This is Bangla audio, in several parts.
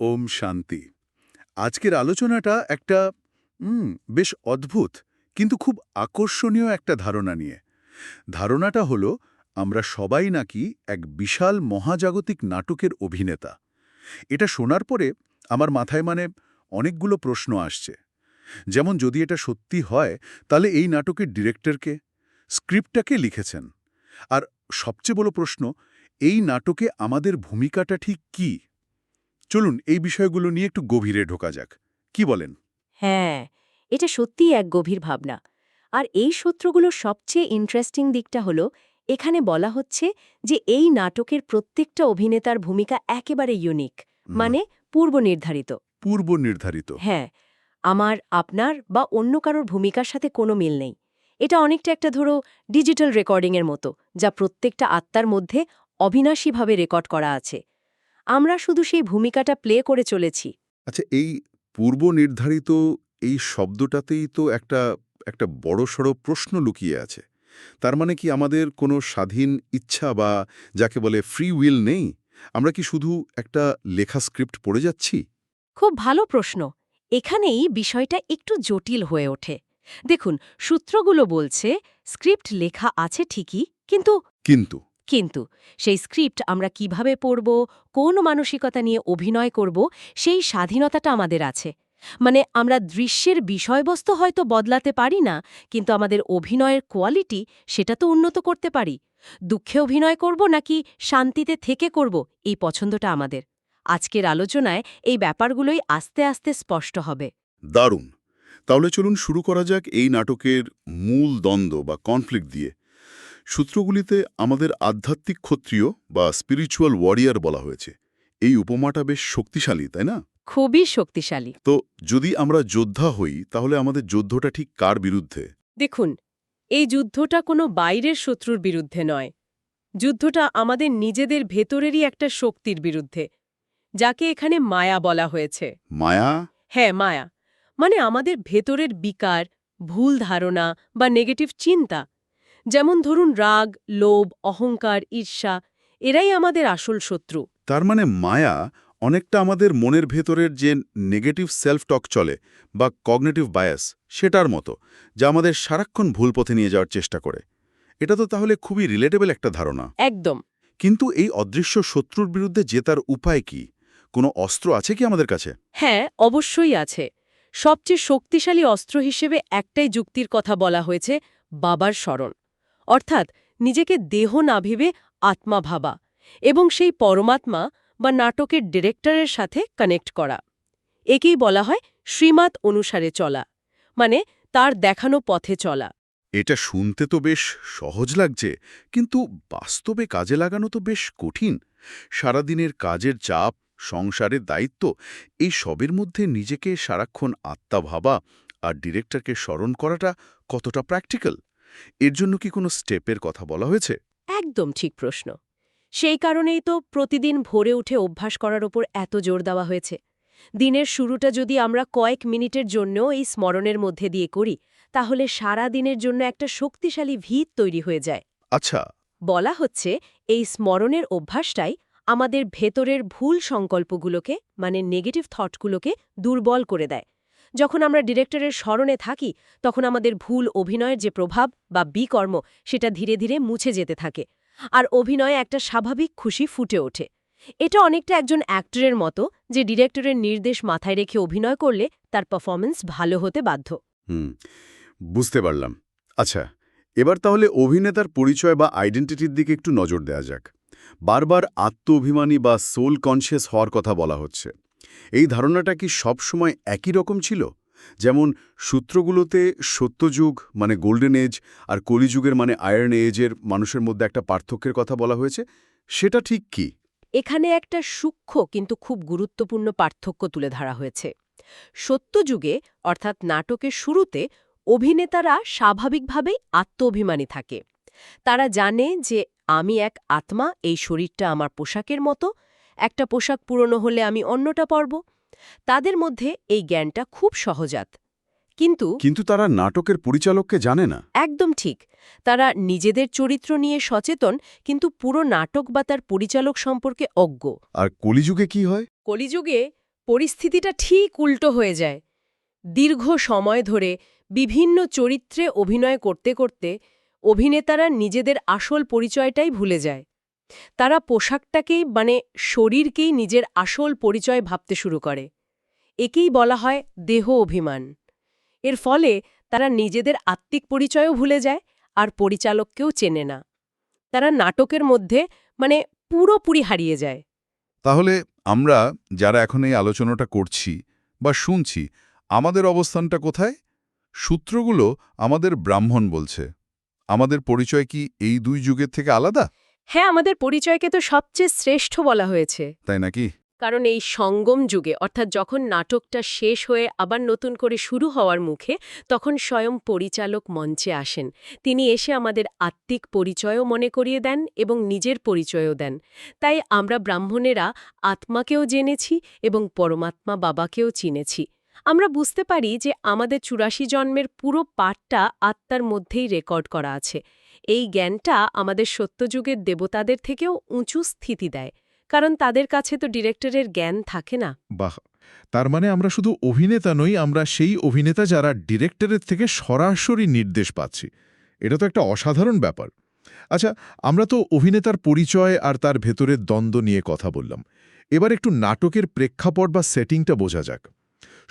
ওম শান্তি। আজকের আলোচনাটা একটা বেশ অদ্ভুত কিন্তু খুব আকর্ষণীয় একটা ধারণা নিয়ে। ধারণাটা হলো আমরা সবাই নাকি এক বিশাল মহাজাগতিক নাটকের অভিনেতা। এটা শোনার পরে আমার মাথায় অনেকগুলো প্রশ্ন আসছে। যেমন যদি এটা সত্যি হয় তাহলে এই নাটকের ডিরেক্টরকে, স্ক্রিপ্টটাকে লিখেছেন? আর সবচেয়ে বড় প্রশ্ন, এই নাটকে আমাদের ভূমিকাটা ঠিক কী? চলুন এই বিষয়গুলো নিয়ে একটু গভীরে ঢোকা যাক। কি বলেন? হ্যাঁ, এটা সত্যিই এক গভীর ভাবনা। আর এই সূত্রগুলোর সবচেয়ে ইন্টারেস্টিং দিকটা হলো, এখানে বলা হচ্ছে যে এই নাটকের প্রত্যেকটা অভিনেতার ভূমিকা একেবারে ইউনিক, মানে পূর্বনির্ধারিত। পূর্ব নির্ধারিত। হ্যাঁ, আমার, আপনার বা অন্য কারোর ভূমিকার সাথে কোনো মিল নেই। এটা অনেকটা একটা ধরো ডিজিটাল রেকর্ডিংয়ের মতো, যা প্রত্যেকটা আত্মার মধ্যে অবিনাশীভাবে রেকর্ড করা আছে। আমরা শুধু সেই ভূমিকাটা প্লে করে চলেছি। আচ্ছা, এই পূর্ব নির্ধারিত এই শব্দটাতেই তো একটা একটা বড়সড় প্রশ্ন লুকিয়ে আছে। তার মানে কি আমাদের কোনো স্বাধীন ইচ্ছা বা যাকে বলে ফ্রি উইল নেই? আমরা কি শুধু একটা লেখা স্ক্রিপ্ট পড়ে যাচ্ছি? খুব ভালো প্রশ্ন। এখানেই বিষয়টা একটু জটিল হয়ে ওঠে। দেখুন, সূত্রগুলো বলছে স্ক্রিপ্ট লেখা আছে ঠিকই, কিন্তু কিন্তু কিন্তু সেই স্ক্রিপ্ট আমরা কিভাবে পড়ব, কোন মানসিকতা নিয়ে অভিনয় করব, সেই স্বাধীনতাটা আমাদের আছে। মানে আমরা দৃশ্যের বিষয়বস্তু হয়তো বদলাতে পারি না, কিন্তু আমাদের অভিনয়ের কোয়ালিটি সেটা তো উন্নত করতে পারি। দুঃখে অভিনয় করব নাকি শান্তিতে থেকে করব, এই পছন্দটা আমাদের। আজকের আলোচনায় এই ব্যাপারগুলোই আস্তে আস্তে স্পষ্ট হবে। দারুণ! তাহলে চলুন শুরু করা যাক এই নাটকের মূল দ্বন্দ্ব বা কনফ্লিক্ট দিয়ে। সূত্রগুলিতে আমাদের আধ্যাত্মিক ক্ষত্রিয় বা স্পিরিচুয়াল ওয়ারিয়ার বলা হয়েছে। এই উপমাটা বেশ শক্তিশালী, তাই না? খুবই শক্তিশালী। তো যদি আমরা যোদ্ধা হই তাহলে আমাদের যুদ্ধটা ঠিক কার বিরুদ্ধে? দেখুন, এই যুদ্ধটা কোনো বাইরের শত্রুর বিরুদ্ধে নয়। যুদ্ধটা আমাদের নিজেদের ভেতরেরই একটা শক্তির বিরুদ্ধে, যাকে এখানে মায়া বলা হয়েছে। মায়া? হ্যাঁ, মায়া। মানে আমাদের ভেতরের বিকার, ভুল ধারণা বা নেগেটিভ চিন্তা। যেমন ধরুন রাগ, লোভ, অহংকার, ঈর্ষা, এরাই আমাদের আসল শত্রু। তার মানে মায়া অনেকটা আমাদের মনের ভেতরের যে নেগেটিভ সেলফ টক চলে বা কগনিটিভ বায়াস, সেটার মতো, যা আমাদের সারাক্ষণ ভুল পথে নিয়ে যাওয়ার চেষ্টা করে। এটা তো তাহলে খুবই রিলেটেবল একটা ধারণা। একদম। কিন্তু এই অদৃশ্য শত্রুর বিরুদ্ধে জেতার উপায় কি? কোনো অস্ত্র আছে কি আমাদের কাছে? হ্যাঁ, অবশ্যই আছে। সবচেয়ে শক্তিশালী অস্ত্র হিসেবে একটাই যুক্তির কথা বলা হয়েছে, বাবার স্মরণ। অর্থাৎ নিজেকে দেহ না ভেবে আত্মা ভাবা এবং সেই পরমাত্মা বা নাটকের ডিরেক্টরের সাথে কানেক্ট করা। একেই বলা হয় শ্রীমাত অনুসারে চলা, মানে তার দেখানো পথে চলা। এটা শুনতে তো বেশ সহজ লাগছে, কিন্তু বাস্তবে কাজে লাগানো তো বেশ কঠিন। সারাদিনের কাজের চাপ, সংসারের দায়িত্ব, এই সবের মধ্যে নিজেকে সারাক্ষণ আত্মা ভাবা আর ডিরেক্টরকে স্মরণ করাটা কতটা প্র্যাকটিক্যাল? এর জন্য কি কোনো স্টেপের কথা বলা হয়েছে? একদম ঠিক প্রশ্ন। সেই কারণেই তো প্রতিদিন ভোরে উঠে অভ্যাস করার ওপর এত জোর দেওয়া হয়েছে। দিনের শুরুটা যদি আমরা কয়েক মিনিটের জন্যও এই স্মরণের মধ্যে দিয়ে করি, তাহলে সারা দিনের জন্য একটা শক্তিশালী ভিত তৈরি হয়ে যায়। আচ্ছা। বলা হচ্ছে এই স্মরণের অভ্যাসটাই আমাদের ভেতরের ভুল সংকল্পগুলোকে, মানে নেগেটিভ থটগুলোকে দুর্বল করে দেয়। যখন আমরা ডিরেক্টরের স্মরণে থাকি, তখন আমাদের ভুল অভিনয়ের যে প্রভাব বা বিকর্ম, সেটা ধীরে ধীরে মুছে যেতে থাকে। আর অভিনয়ে একটা স্বাভাবিক খুশি ফুটে ওঠে। এটা অনেকটা একজন অ্যাক্টরের মতো, যে ডিরেক্টরের নির্দেশ মাথায় রেখে অভিনয় করলে তার পারফরমেন্স ভালো হতে বাধ্য। হুম, বুঝতে পারলাম। আচ্ছা, এবার তাহলে অভিনেতার পরিচয় বা আইডেন্টিটির দিকে একটু নজর দেয়া যাক। বারবার আত্ম-অভিমানী বা সোল কনসিয়াস হওয়ার কথা বলা হচ্ছে। এই ধারণাটা কি সবসময় একই রকম ছিল? যেমন সূত্রগুলোতে সত্যযুগ মানে গোল্ডেন এজ আর কলিযুগের মানে আয়রন এজের মানুষের মধ্যে একটা পার্থক্যের কথা বলা হয়েছে, সেটা ঠিক কি? এখানে একটা সূক্ষ্ম কিন্তু খুব গুরুত্বপূর্ণ পার্থক্য তুলে ধরা হয়েছে। সত্যযুগে, অর্থাৎ নাটকের শুরুতে, অভিনেতারা স্বাভাবিকভাবেই আত্ম-অভিমানী থাকে। তারা জানে যে আমি এক আত্মা, এই শরীরটা আমার পোশাকের মতো, একটা পোশাক পুরনো হলে আমি অন্যটা পরব। তাদের মধ্যে এই জ্ঞানটা খুব সহজাত। কিন্তু কিন্তু তারা নাটকের পরিচালককে জানে না। একদম ঠিক, তারা নিজেদের চরিত্র নিয়ে সচেতন, কিন্তু পুরো নাটক বা তার পরিচালক সম্পর্কে অজ্ঞ। আর কলিযুগে কি হয়? কলিযুগে পরিস্থিতিটা ঠিক উল্টো হয়ে যায়। দীর্ঘ সময় ধরে বিভিন্ন চরিত্রে অভিনয় করতে করতে অভিনেতারা নিজেদের আসল পরিচয়টাই ভুলে যায়। তারা পোশাকটাকেই শরীরকেই নিজের আসল পরিচয় ভাবতে শুরু করে। একেই বলা হয় দেহ অভিমান। এর ফলে তারা নিজেদের আত্মিক পরিচয়ও ভুলে যায় আর পরিচালককেও চেনে না। তারা নাটকের মধ্যে পুরোপুরি হারিয়ে যায়। তাহলে আমরা যারা এখন এই আলোচনাটা করছি বা শুনছি, আমাদের অবস্থানটা কোথায়? সূত্রগুলো আমাদের ব্রাহ্মণ বলছে। আমাদের পরিচয় কি এই দুই যুগের থেকে আলাদা? হ্যাঁ, আমাদের পরিচয়কে তো সবচেয়ে শ্রেষ্ঠ বলা হয়েছে। তাই নাকি? কারণ এই সঙ্গম যুগে, অর্থাৎ যখন নাটকটা শেষ হয়ে আবার নতুন করে শুরু হওয়ার মুখে, তখন স্বয়ং পরিচালক মঞ্চে আসেন। তিনি এসে আমাদের আত্মিক পরিচয়ও মনে করিয়ে দেন এবং নিজের পরিচয়ও দেন। তাই আমরা ব্রাহ্মণেরা আত্মাকেও জেনেছি এবং পরমাত্মা বাবাকেও চিনেছি। আমরা বুঝতে পারি যে আমাদের ৮৪ জন্মের পুরো পাঠটা আত্মার মধ্যেই রেকর্ড করা আছে। এই জ্ঞানটা আমাদের সত্যযুগের দেবতাদের থেকেও উঁচু স্থিতি দেয়, কারণ তাদের কাছে তো ডিরেক্টরের জ্ঞান থাকে না। বাহ, তার মানে আমরা শুধু অভিনেতা নই, আমরা সেই অভিনেতা যারা ডিরেক্টরের থেকে সরাসরি নির্দেশ পাচ্ছি। এটা তো একটা অসাধারণ ব্যাপার। আচ্ছা, আমরা তো অভিনেতার পরিচয় আর তার ভেতরের দ্বন্দ্ব নিয়ে কথা বললাম। এবার একটু নাটকের প্রেক্ষাপট বা সেটিংটা বোঝা যাক।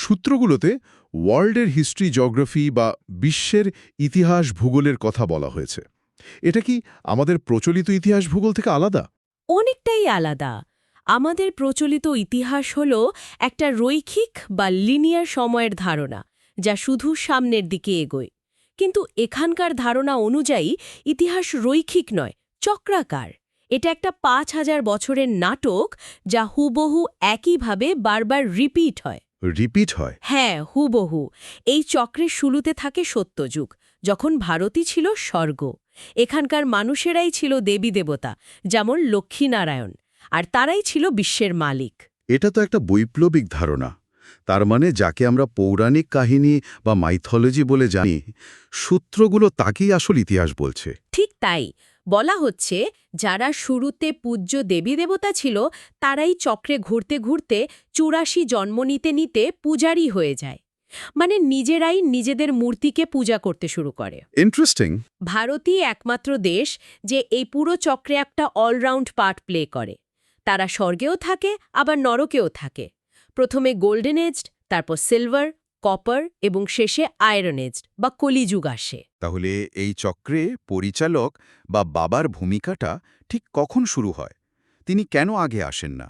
সূত্রগুলোতে ওয়ার্ল্ডের হিস্ট্রি, জিওগ্রাফি বা বিশ্বের ইতিহাস, ভূগোলের কথা বলা হয়েছে। এটা কি আমাদের প্রচলিত ইতিহাস ভূগোল থেকে আলাদা? অনেকটাই আলাদা। আমাদের প্রচলিত ইতিহাস হল একটা রৈখিক বা লিনিয়ার সময়ের ধারণা, যা শুধু সামনের দিকে এগোয়। কিন্তু এখানকার ধারণা অনুযায়ী ইতিহাস রৈখিক নয়, চক্রাকার। এটা একটা ৫,০০০ বছরের নাটক, যা হুবহু একইভাবে বারবার রিপিট হয়। রিপিট হয়? হ্যাঁ, হুবহু। এই চক্রের শুরুতে থাকে সত্যযুগ, যখন ভারতই ছিল স্বর্গ। এখানকার মানুষেরাই ছিল দেবী দেবতা, যেমন লক্ষ্মীনারায়ণ, আর তারাই ছিল বিশ্বের মালিক। এটা তো একটা বৈপ্লবিক ধারণা। তার মানে যাকে আমরা পৌরাণিক কাহিনী বা মাইথোলজি বলে জানি, সূত্রগুলো তাকেই আসল ইতিহাস বলছে। ঠিক তাই। বলা হচ্ছে, যারা শুরুতে পূজ্য দেবী দেবতা ছিল, তারাই চক্রে ঘুরতে ঘুরতে ৮৪ জন্ম নিতে নিতে পূজারী হয়ে যায়। নিজেরাই নিজেদের মূর্তিকে পূজা করতে শুরু করে। ইন্টারেস্টিং। ভারতই একমাত্র দেশ যে এই পুরো চক্রে একটা অলরাউন্ড পার্ট প্লে করে। তারা স্বর্গেও থাকে, আবার নরকেও থাকে। প্রথমে গোল্ডেন এজ, তারপর সিলভার, কপার এবং শেষে আয়রন এজ বা কলিযুগ আসে। তাহলে এই চক্রে পরিচালক বা বাবার ভূমিকাটা ঠিক কখন শুরু হয়? তিনি কেন আগে আসেন না?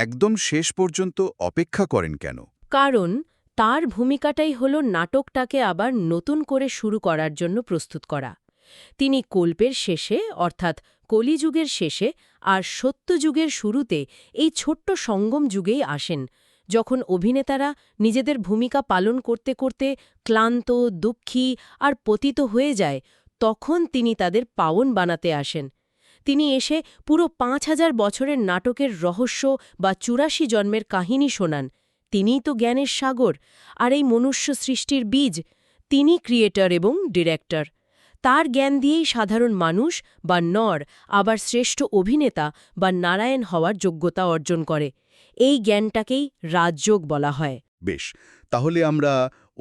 একদম শেষ পর্যন্ত অপেক্ষা করেন কেন? কারণ তার ভূমিকাটাই হলো নাটকটাকে আবার নতুন করে শুরু করার জন্য প্রস্তুত করা। তিনি কল্পের শেষে, অর্থাৎ কলিযুগের শেষে আর সত্যযুগের শুরুতে এই ছোট্ট সঙ্গম যুগেই আসেন, যখন অভিনেতারা নিজেদের ভূমিকা পালন করতে করতে ক্লান্ত, দুঃখী আর পতিত হয়ে যায়। তখন তিনি তাদের পাওন বানাতে আসেন। তিনি এসে পুরো ৫,০০০ বছরের নাটকের রহস্য বা ৮৪ জন্মের কাহিনী শোনান। তিনিই তো জ্ঞানের সাগর আর এই মনুষ্য সৃষ্টির বীজ। তিনি ক্রিয়েটর এবং ডিরেক্টর। তার জ্ঞান দিয়েই সাধারণ মানুষ বা নর আবার শ্রেষ্ঠ অভিনেতা বা নারায়ণ হওয়ার যোগ্যতা অর্জন করে। এই জ্ঞানটাকেই রাজযোগ বলা হয়। বেশ, তাহলে আমরা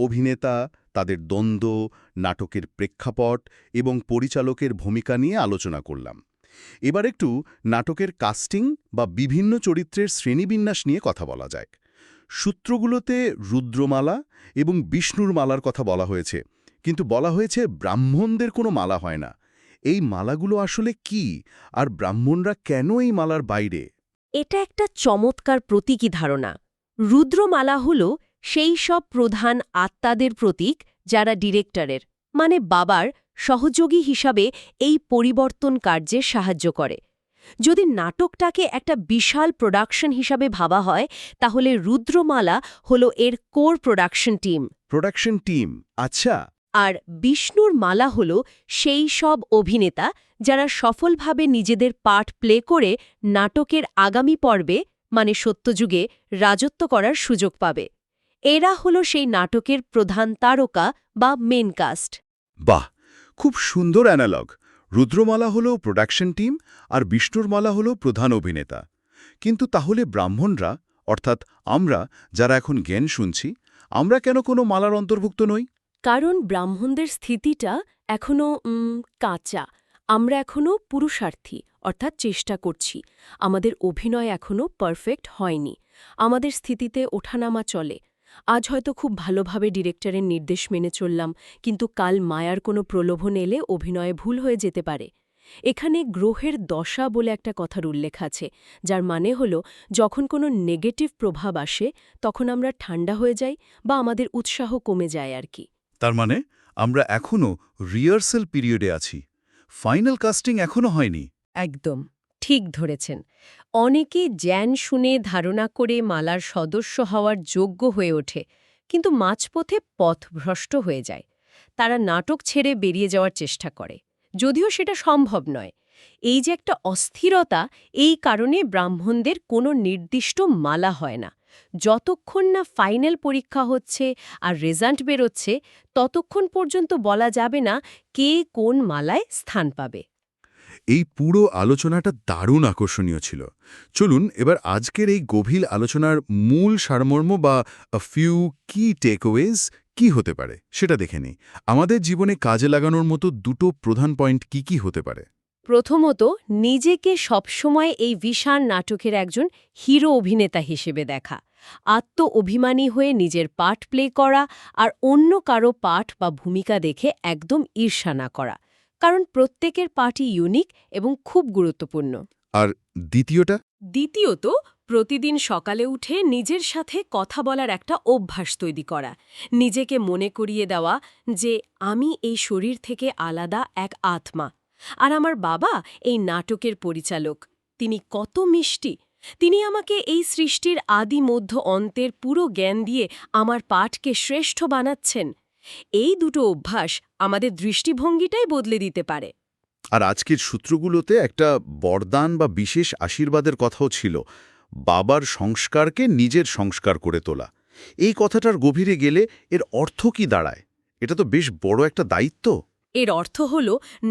অভিনেতা, তাদের দ্বন্দ্ব, নাটকের প্রেক্ষাপট এবং পরিচালকের ভূমিকা নিয়ে আলোচনা করলাম। এবার একটু নাটকের কাস্টিং বা বিভিন্ন চরিত্রের শ্রেণীবিন্যাস নিয়ে কথা বলা যায়। সূত্রগুলোতে রুদ্রমালা এবং বিষ্ণুর মালার কথা বলা হয়েছে, কিন্তু বলা হয়েছে ব্রাহ্মণদের কোনো মালা হয় না। এই মালাগুলো আসলে কি, আর ব্রাহ্মণরা কেন এই মালার বাইরে? এটা একটা চমৎকার প্রতীকী ধারণা। রুদ্রমালা হল সেই সব প্রধান আত্মাদের প্রতীক যারা ডিরেক্টরের, বাবার সহযোগী হিসাবে এই পরিবর্তন কার্যে সাহায্য করে। যদি নাটকটাকে একটা বিশাল প্রোডাকশন হিসাবে ভাবা হয়, তাহলে রুদ্রমালা হল এর core production team. Production team, আচ্ছা। আর বিষ্ণুর মালা হল সেই সব অভিনেতা যারা সফলভাবে নিজেদের পার্ট প্লে করে নাটকের আগামী পর্বে, সত্যযুগে, রাজত্ব করার সুযোগ পাবে। এরা হল সেই নাটকের প্রধান তারকা বা মেন কাস্ট। বাহ, খুব সুন্দর অ্যানালগ। রুদ্রমালা হল প্রোডাকশন টিম আর বিষ্ণুর মালা হল প্রধান অভিনেতা। কিন্তু তাহলে ব্রাহ্মণরা, অর্থাৎ আমরা যারা এখন জ্ঞান শুনছি, আমরা কেন কোনো মালার অন্তর্ভুক্ত নই? কারণ ব্রাহ্মণদের স্থিতিটা এখনও কাঁচা। আমরা এখনও পুরুষার্থী, অর্থাৎ চেষ্টা করছি। আমাদের অভিনয় এখনও পারফেক্ট হয়নি। আমাদের স্থিতিতে ওঠানামা চলে। আজ হয়তো খুব ভালোভাবে ডিরেক্টরের নির্দেশ মেনে চললাম, কিন্তু কাল মায়ার কোনো প্রলোভন এলে অভিনয়ে ভুল হয়ে যেতে পারে। এখানে গ্রহের দশা বলে একটা কথার উল্লেখ আছে, যার মানে হল যখন কোনো নেগেটিভ প্রভাব আসে তখন আমরা ঠান্ডা হয়ে যাই বা আমাদের উৎসাহ কমে যায় আর কি। তার মানে আমরা এখনও রিহার্সাল পিরিয়ডে আছি, ফাইনাল কাস্টিং এখনও হয়নি। একদম ঠিক ধরেছেন। অনেকে জ্ঞান শুনে ধারণা করে মালার সদস্য হওয়ার যোগ্য হয়ে ওঠে, কিন্তু মাঝপথে পথভ্রষ্ট হয়ে যায়। তারা নাটক ছেড়ে বেরিয়ে যাওয়ার চেষ্টা করে, যদিও সেটা সম্ভব নয়। এই যে একটা অস্থিরতা, এই কারণে ব্রাহ্মণদের কোনো নির্দিষ্ট মালা হয় না। যতক্ষণ না ফাইনাল পরীক্ষা হচ্ছে আর রেজাল্ট বেরোচ্ছে, ততক্ষণ পর্যন্ত বলা যাবে না কে কোন মালায় স্থান পাবে। এই পুরো আলোচনাটা দারুণ আকর্ষণীয় ছিল। চলুন এবার আজকের এই গভীর আলোচনার মূল সারমর্ম বা ফিউ কি টেকওয়েজ কি হতে পারে সেটা দেখে নিই। আমাদের জীবনে কাজে লাগানোর মতো দুটো প্রধান পয়েন্ট কি হতে পারে? প্রথমত, নিজেকে সবসময় এই বিশাল নাটকের একজন হিরো অভিনেতা হিসেবে দেখা। অভিমানী হয়ে নিজের পার্ট প্লে করা আর অন্য কারো পাঠ বা ভূমিকা দেখে একদম ঈর্ষা না করা। কারণ প্রত্যেকের পার্টই ইউনিক এবং খুব গুরুত্বপূর্ণ। আর দ্বিতীয়টা? দ্বিতীয়ত, প্রতিদিন সকালে উঠে নিজের সাথে কথা বলার একটা অভ্যাস তৈরি করা। নিজেকে মনে করিয়ে দেওয়া যে আমি এই শরীর থেকে আলাদা এক আত্মা। আর আমার বাবা এই নাটকের পরিচালক, তিনি কত মিষ্টি। তিনি আমাকে এই সৃষ্টির আদি মধ্য অন্তের পুরো জ্ঞান দিয়ে আমার পাঠকে শ্রেষ্ঠ বানাচ্ছেন। এই দুটো অভ্যাস আমাদের দৃষ্টিভঙ্গিটাই বদলে দিতে পারে। আর আজকের সূত্রগুলোতে একটা বরদান বা বিশেষ আশীর্বাদের কথাও ছিল, বাবার সংস্কারকে নিজের সংস্কার করে তোলা। এই কথাটার গভীরে গেলে এর অর্থ কি দাঁড়ায়? এটা তো বেশ বড় একটা দায়িত্ব। এর অর্থ হল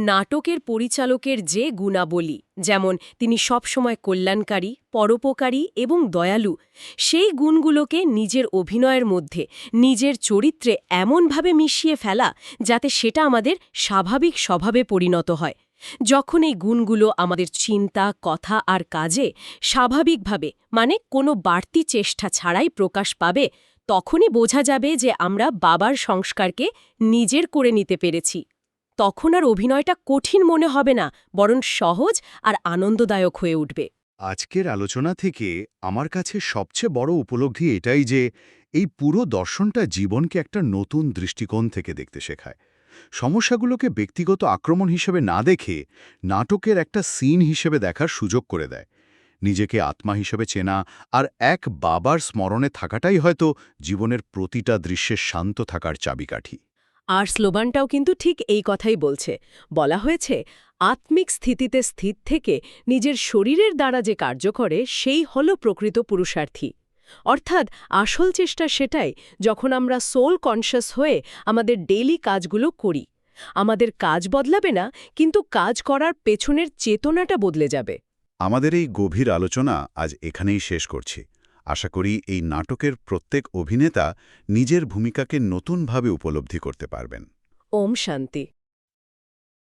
নাটকের পরিচালকের যে গুণাবলী, যেমন তিনি সবসময় কল্যাণকারী, পরোপকারী এবং দয়ালু, সেই গুণগুলোকে নিজের অভিনয়ের মধ্যে, নিজের চরিত্রে এমনভাবে মিশিয়ে ফেলা যাতে সেটা আমাদের স্বাভাবিক স্বভাবে পরিণত হয়। যখন এই গুণগুলো আমাদের চিন্তা, কথা আর কাজে স্বাভাবিকভাবে, মানে কোনো বাড়তি চেষ্টা ছাড়াই প্রকাশ পাবে, তখনই বোঝা যাবে যে আমরা বাবার সংস্কারকে নিজের করে নিতে পেরেছি। তখন আর অভিনয়টা কঠিন মনে হবে না, বরং সহজ আর আনন্দদায়ক হয়ে উঠবে। আজকের আলোচনা থেকে আমার কাছে সবচেয়ে বড় উপলব্ধি এটাই যে এই পুরো দর্শনটা জীবনকে একটা নতুন দৃষ্টিকোণ থেকে দেখতে শেখায়। সমস্যাগুলোকে ব্যক্তিগত আক্রমণ হিসেবে না দেখে নাটকের একটা সিন হিসেবে দেখার সুযোগ করে দেয়। নিজেকে আত্মা হিসেবে চেনা আর এক বাবার স্মরণে থাকাটাই হয়তো জীবনের প্রতিটা দৃশ্যের শান্ত থাকার চাবিকাঠি। আর স্লোগানটাও কিন্তু ঠিক এই কথাই বলছে। বলা হয়েছে, আত্মিক স্থিতিতে স্থিত থেকে নিজের শরীরের দ্বারা যে কার্য করে সেই হল প্রকৃত পুরুষার্থী। অর্থাৎ আসল চেষ্টা সেটাই যখন আমরা সোল কনশাস হয়ে আমাদের ডেইলি কাজগুলো করি। আমাদের কাজ বদলাবে না, কিন্তু কাজ করার পেছনের চেতনাটা বদলে যাবে। আমাদের এই গভীর আলোচনা আজ এখানেই শেষ করছি। আশা করি এই নাটকের প্রত্যেক অভিনেতা নিজের ভূমিকাকে নতুনভাবে উপলব্ধি করতে পারবেন। ওম শান্তি।